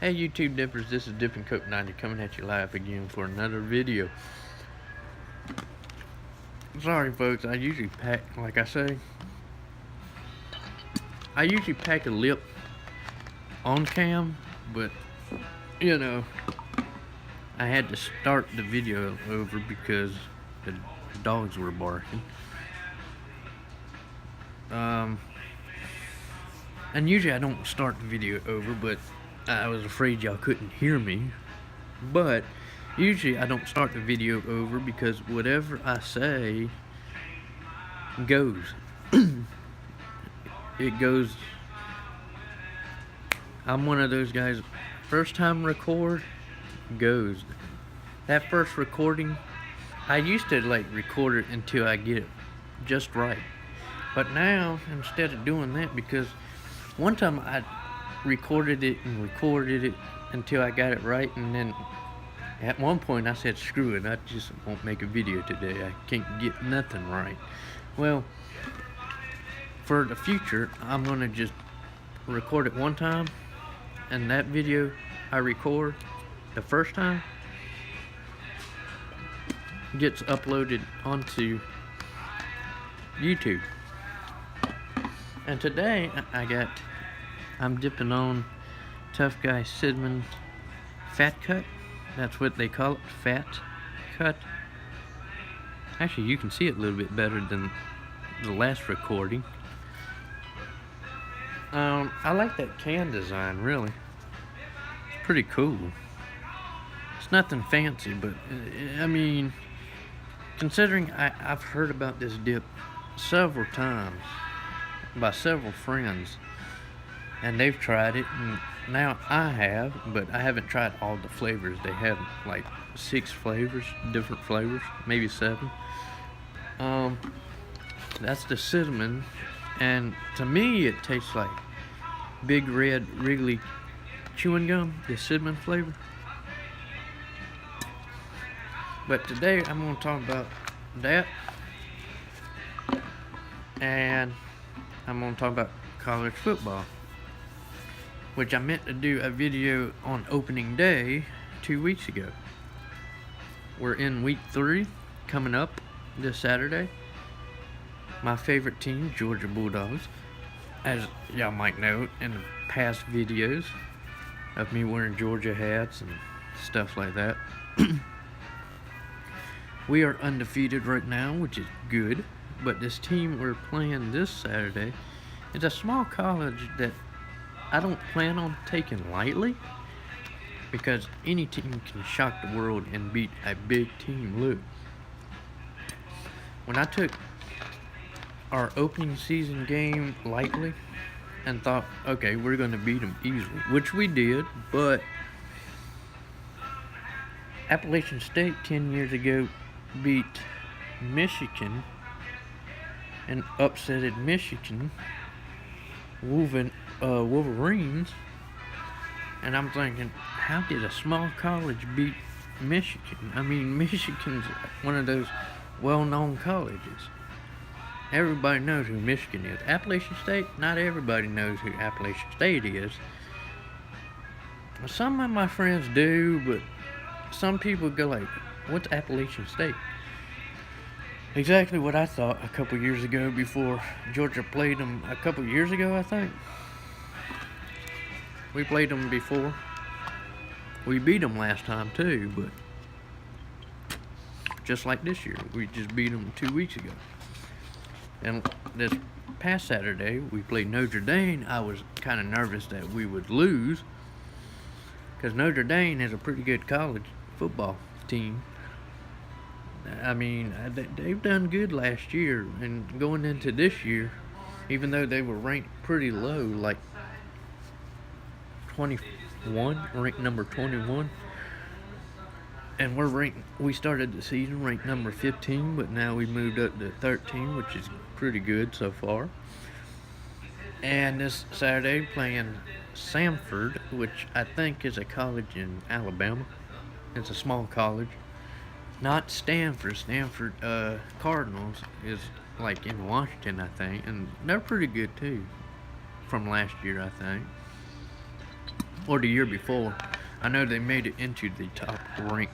Hey YouTube dippers, this is Dippin' Coke 90 coming at you live again for another video. Sorry folks, I usually pack, like I say, I usually pack a lip on cam, but you know, I had to start the video over because the dogs were barking. And usually I don't start the video over, but I was afraid y'all couldn't hear me. But usually I don't start the video over because whatever I say goes. It goes. I'm one of those guys, first time record, goes. That first recording, I used to like record it until I get it just right. But now, instead of doing that, because one time I recorded it until I got it right, and then at one point I said, screw it, I just won't make a video today. I can't get nothing right. Well, for the future, I'm gonna just record it one time, and that video I record the first time gets uploaded onto YouTube. And today I'm dipping on Tough Guy Cinnamon Fat Cut. That's what they call it, Fat Cut. Actually, you can see it a little bit better than the last recording. I like that can design, really. It's pretty cool. It's nothing fancy, but I mean, considering I've heard about this dip several times by several friends, and they've tried it, and now I have, but I haven't tried all the flavors. They have like 6 flavors, different flavors, maybe 7. That's the cinnamon, and to me it tastes like Big Red Wrigley chewing gum, the cinnamon flavor. But today I'm going to talk about that, and I'm going to talk about college football, which I meant to do a video on opening day 2 weeks ago. We're in week 3 coming up this Saturday. My favorite team, Georgia Bulldogs, as y'all might know in the past videos of me wearing Georgia hats and stuff like that. We are undefeated right now, which is good. But this team we're playing this Saturday is a small college that I don't plan on taking lightly, because any team can shock the world and beat a big team. Look, when I took our opening season game lightly and thought, okay, we're going to beat them easily, which we did, but Appalachian State 10 years ago beat Michigan and upsetted Michigan Wolverines, and I'm thinking, how did a small college beat Michigan? I mean, Michigan's one of those well-known colleges. Everybody knows who Michigan is. Appalachian State, not everybody knows who Appalachian State is. Some of my friends do, but some people go like, what's Appalachian State? Exactly what I thought a couple years ago before Georgia played them. A couple years ago, I think. We played them before. We beat them last time too, but just like this year, we just beat them 2 weeks ago. And this past Saturday, we played Notre Dame. I was kind of nervous that we would lose, because Notre Dame is a pretty good college football team. I mean, they've done good last year, and going into this year, even though they were ranked pretty low, like 21, ranked number 21, and we started the season ranked number 15, but now we moved up to 13, which is pretty good so far. And this Saturday playing Samford, which I think is a college in Alabama. It's a small college. Not Stanford. Stanford Cardinals is like in Washington, I think, and they're pretty good too from last year, I think. or the year before. I know they made it into the top rank,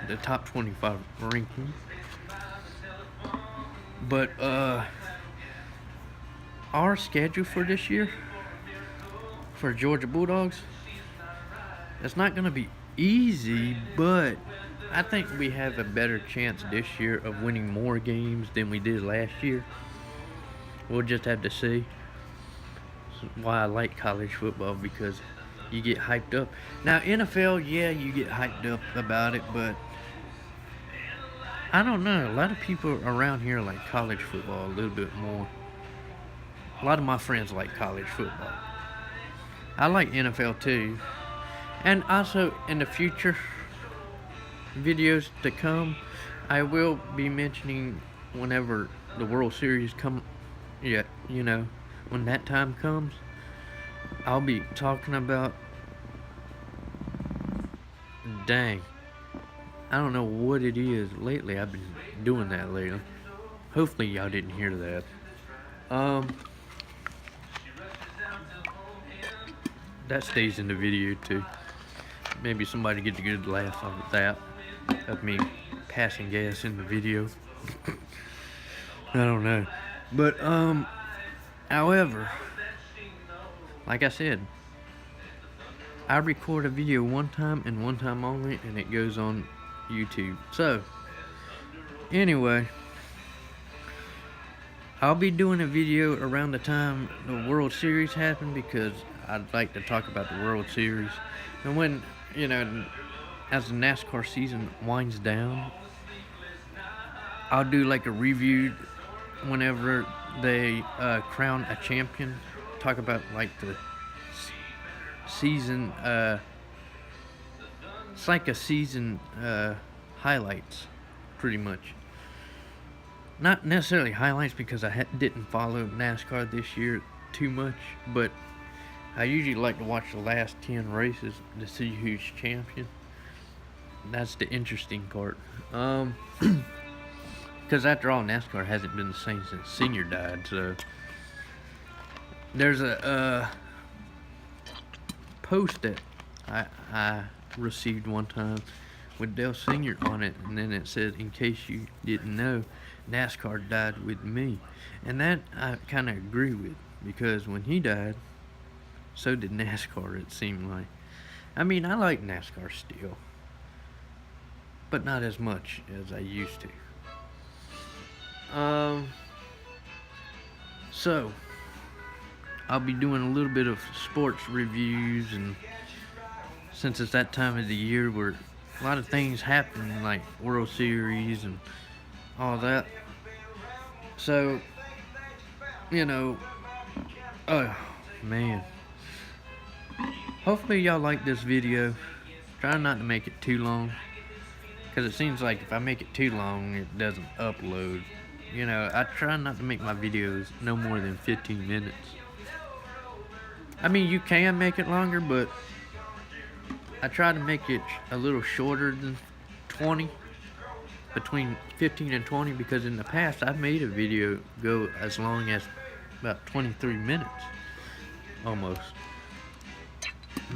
the top 25 ranking. But our schedule for this year for Georgia Bulldogs, it's not going to be easy, but I think we have a better chance this year of winning more games than we did last year. We'll just have to see. That's why I like college football, because you get hyped up. Now NFL, yeah, you get hyped up about it, but I don't know. A lot of people around here like college football a little bit more. A lot of my friends like college football. I like NFL too. And also in the future videos to come, I will be mentioning whenever the World Series come, yeah, you know, when that time comes, I'll be talking about, dang, I don't know what it is lately. I've been doing that lately. Hopefully y'all didn't hear that. That stays in the video too. Maybe somebody gets a good laugh out of that, of me passing gas in the video. I don't know. But however, like I said, I record a video one time and one time only, and it goes on YouTube. So anyway, I'll be doing a video around the time the World Series happened, because I'd like to talk about the World Series. And when, you know, as the NASCAR season winds down, I'll do like a review whenever they crown a champion. Talk about like the season, it's like a season highlights, pretty much. Not necessarily highlights, because I didn't follow NASCAR this year too much, but I usually like to watch the last 10 races to see who's champion. That's the interesting part. Because after all, NASCAR hasn't been the same since Senior died. So there's a post that I received one time with Dale Senior on it, and then it said, "In case you didn't know, NASCAR died with me." And that I kind of agree with, because when he died, so did NASCAR, it seemed like. I mean, I like NASCAR still, but not as much as I used to. So I'll be doing a little bit of sports reviews, and since it's that time of the year where a lot of things happen, like World Series and all that. So, you know, oh man. Hopefully y'all like this video. Try not to make it too long, because it seems like if I make it too long, it doesn't upload. You know, I try not to make my videos no more than 15 minutes. I mean, you can make it longer, but I try to make it a little shorter than 20, between 15 and 20, because in the past I've made a video go as long as about 23 minutes, almost.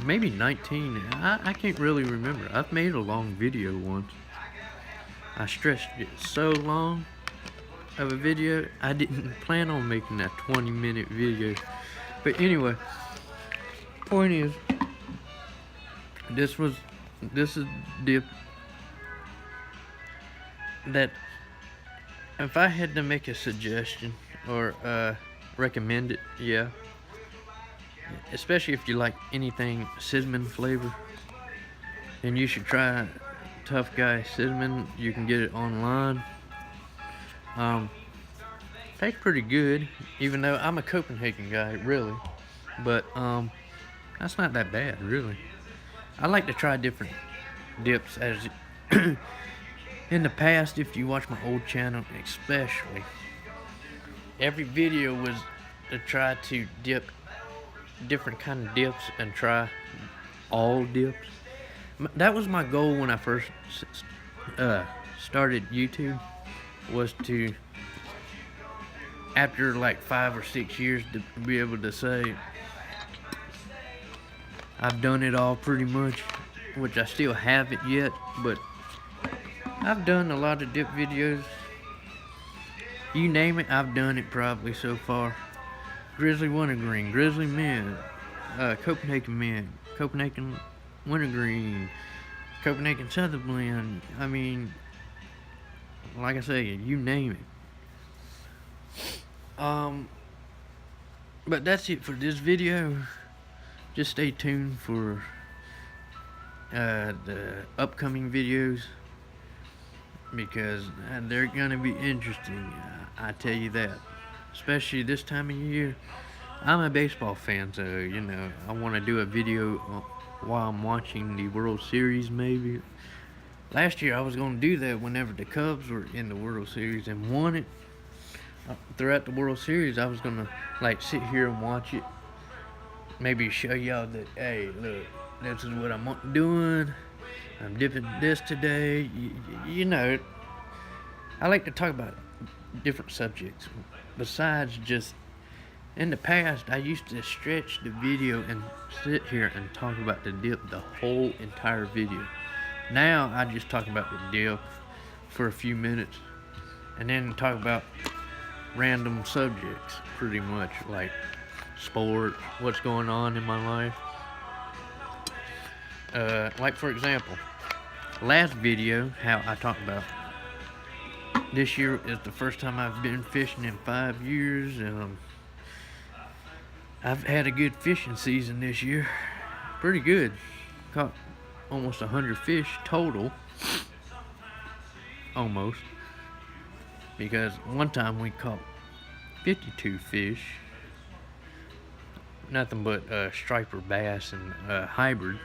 Maybe 19, I can't really remember. I've made a long video once. I stretched it so long of a video, I didn't plan on making that 20-minute video. But anyway, point is, this is the, that if I had to make a suggestion or recommend it, yeah, especially if you like anything cinnamon flavor, then you should try Tough Guy Cinnamon. You can get it online. Tastes pretty good, even though I'm a Copenhagen guy, really. But that's not that bad, really. I like to try different dips. As in the past, if you watch my old channel especially, every video was to try to dip different kind of dips and try all dips. That was my goal when I first started YouTube, was to, after like 5 or 6 years, to be able to say, I've done it all pretty much, which I still haven't yet, but I've done a lot of dip videos. You name it, I've done it probably so far. Grizzly Wintergreen, Grizzly Mint, Copenhagen Mint, Copenhagen Wintergreen, Copenhagen Sutherland. I mean, like I say, you name it. But that's it for this video. Just stay tuned for the upcoming videos, because they're gonna be interesting. I tell you that, especially this time of year. I'm a baseball fan, so you know I want to do a video while I'm watching the World Series. Maybe last year I was gonna do that whenever the Cubs were in the World Series and won it. Throughout the World Series, I was gonna like sit here and watch it. Maybe show y'all that, hey, look, this is what I'm doing. I'm dipping this today. You know, I like to talk about different subjects. Besides just, in the past, I used to stretch the video and sit here and talk about the dip the whole entire video. Now, I just talk about the dip for a few minutes and then talk about random subjects, pretty much, like sport, what's going on in my life. Like for example, last video, how I talked about this year is the first time I've been fishing in 5 years, and I've had a good fishing season this year. Pretty good. Caught almost 100 fish total. Almost. Because one time we caught 52 fish. Nothing but striper bass and hybrid.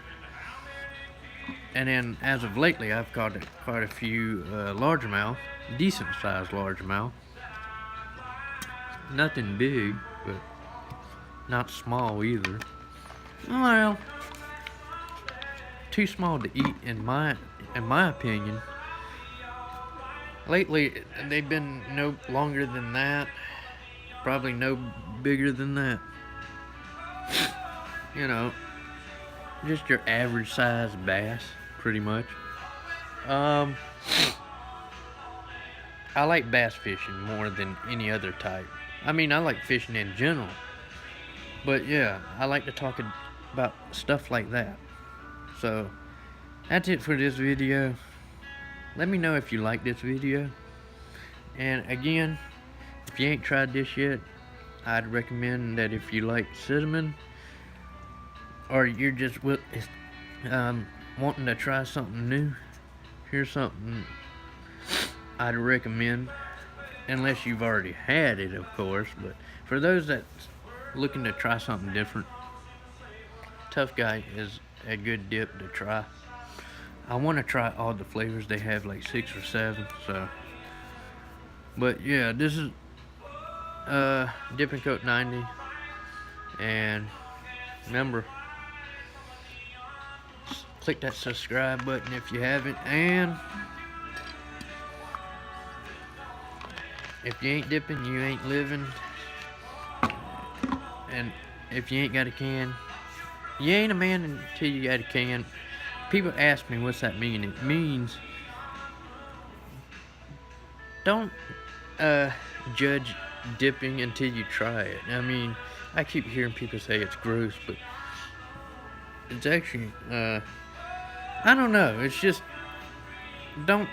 And then as of lately, I've caught quite a few largemouth, decent sized largemouth. Nothing big, but not small either. Well, too small to eat in my opinion. Lately, they've been no longer than that. Probably no bigger than that. You know, just your average size bass, pretty much. I like bass fishing more than any other type. I mean, I like fishing in general. But yeah, I like to talk about stuff like that. So, that's it for this video. Let me know if you like this video. And again, if you ain't tried this yet, I'd recommend that if you like cinnamon, or you're just wanting to try something new, here's something I'd recommend, unless you've already had it, of course. But for those that's looking to try something different, Tough Guy is a good dip to try. I want to try all the flavors. They have like 6 or 7, so. But yeah, this is Dip and Coat 90, and remember, click that subscribe button if you haven't, and if you ain't dipping, you ain't living. And if you ain't got a can, you ain't a man until you got a can. People ask me, what's that mean? It means don't judge dipping until you try it. I mean, I keep hearing people say it's gross, but it's actually, I don't know. It's just, don't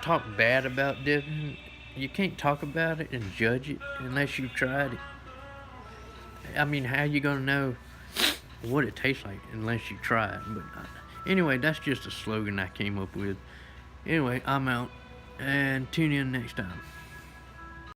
talk bad about dipping. You can't talk about it and judge it unless you've tried it. I mean, how you gonna know what it tastes like unless you try it? But anyway, that's just a slogan I came up with. Anyway, I'm out, and tune in next time.